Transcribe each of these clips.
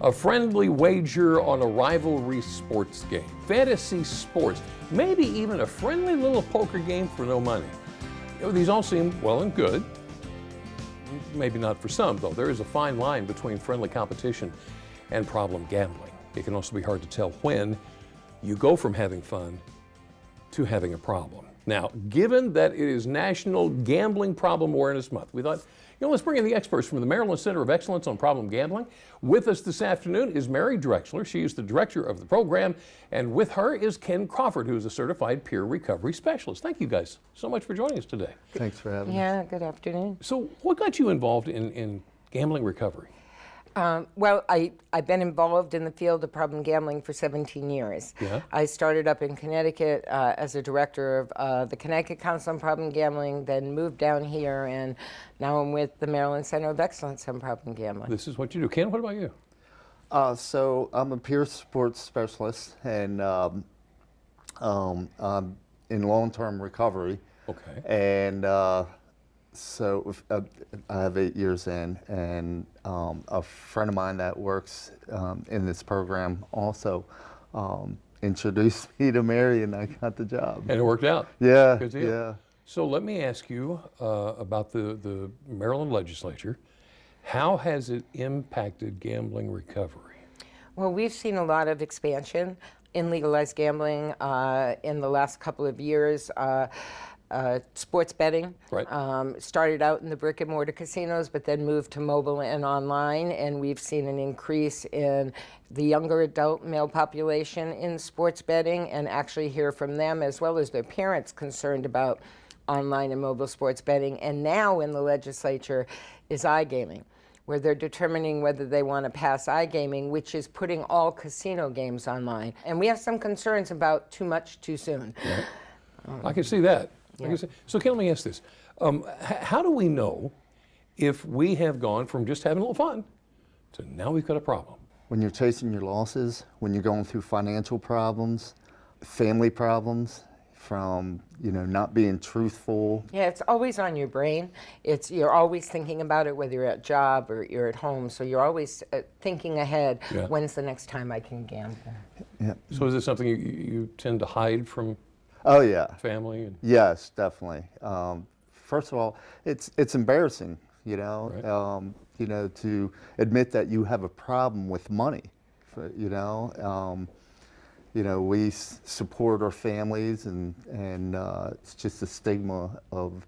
A friendly wager on a rivalry sports game, fantasy sports, maybe even a friendly little poker game for no money. These all seem well and good. Maybe not for some, though. There is a fine line between friendly competition and problem gambling. It can also be hard to tell when you go from having fun to having a problem. Now, given that it is National Gambling Problem Awareness Month, we thought, let's bring in the experts from the Maryland Center of Excellence on Problem Gambling. With us this afternoon is Mary Drexler. She is the director of the program. And with her is Ken Crawford, who is a certified peer recovery specialist. Thank you guys so much for joining us today. Thanks for having us. Yeah, good afternoon. So what got you involved in gambling recovery? Well, I've been involved in the field of problem gambling for 17 years. Yeah. I started up in Connecticut as a director of the Connecticut Council on Problem Gambling, then moved down here, and now I'm with the Maryland Center of Excellence on Problem Gambling. This is what you do. Ken, what about you? So I'm a peer support specialist, and I'm in long-term recovery. Okay. And so I have 8 years in, and a friend of mine that works in this program also introduced me to Mary, and I got the job. And it worked out. Yeah, Good deal. yeah. So let me ask you about the Maryland legislature. How has it impacted gambling recovery? Well, we've seen a lot of expansion in legalized gambling in the last couple of years. Sports betting started out in the brick and mortar casinos, but then moved to mobile and online, and we've seen an increase in the younger adult male population in sports betting, and actually hear from them as well as their parents concerned about online and mobile sports betting. And now in the legislature is iGaming, where they're determining whether they want to pass iGaming, which is putting all casino games online. And we have some concerns about too much too soon. Right. I can see that. Yeah. So Ken, let me ask this. How do we know if we have gone from just having a little fun to now we've got a problem? When you're chasing your losses, when you're going through financial problems, family problems, from not being truthful. Yeah, it's always on your brain. You're always thinking about it, whether you're at job or you're at home. So you're always thinking ahead. Yeah. When's the next time I can gamble? Yeah. So is this something you tend to hide from Oh yeah. family? Yes, definitely. First of all, it's embarrassing, Right. to admit that you have a problem with money. We support our families, and it's just a stigma of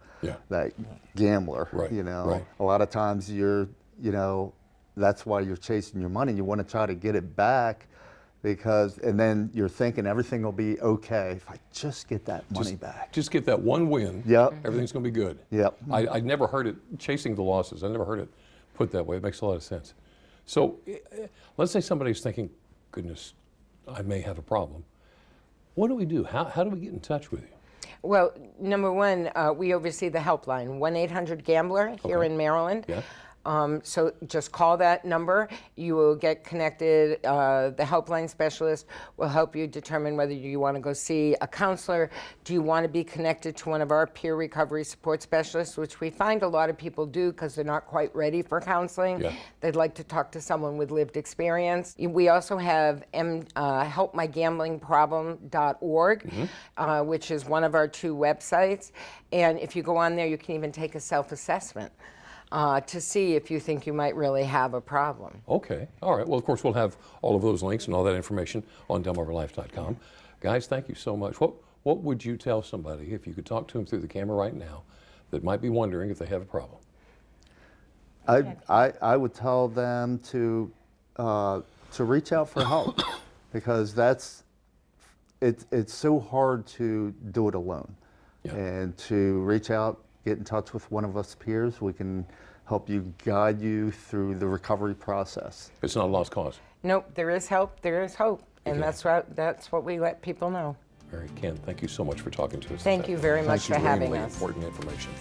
that gambler. Right, right. A lot of times that's why you're chasing your money. You want to try to get it back. And then you're thinking everything will be okay if I just get that money back. Just get that one win. Yep. Everything's going to be good. Yep. I'd never heard it, chasing the losses. I never heard it put that way. It makes a lot of sense. So let's say somebody's thinking, goodness, I may have a problem. What do we do? How do we get in touch with you? Well, number one, we oversee the helpline, 1-800-GAMBLER here in Maryland. Yeah. So just call that number. You will get connected. The helpline specialist will help you determine whether you want to go see a counselor. Do you want to be connected to one of our peer recovery support specialists, which we find a lot of people do because they're not quite ready for counseling. Yeah. They'd like to talk to someone with lived experience. We also have helpmygamblingproblem.org, which is one of our 2 websites. And if you go on there, you can even take a self-assessment. To see if you think you might really have a problem. Okay. All right. Well, of course, we'll have all of those links and all that information on delmarvalife.com. Guys, thank you so much. What would you tell somebody, if you could talk to them through the camera right now, that might be wondering if they have a problem? I would tell them to reach out for help, because it's so hard to do it alone. Yeah. And to reach out, get in touch with one of us peers. We can help you, guide you through the recovery process. It's not a lost cause. Nope, there is help, there is hope. And Okay. that's what we let people know. All right, Ken, thank you so much for talking to us. Thank you very much for having Extremely us. important information.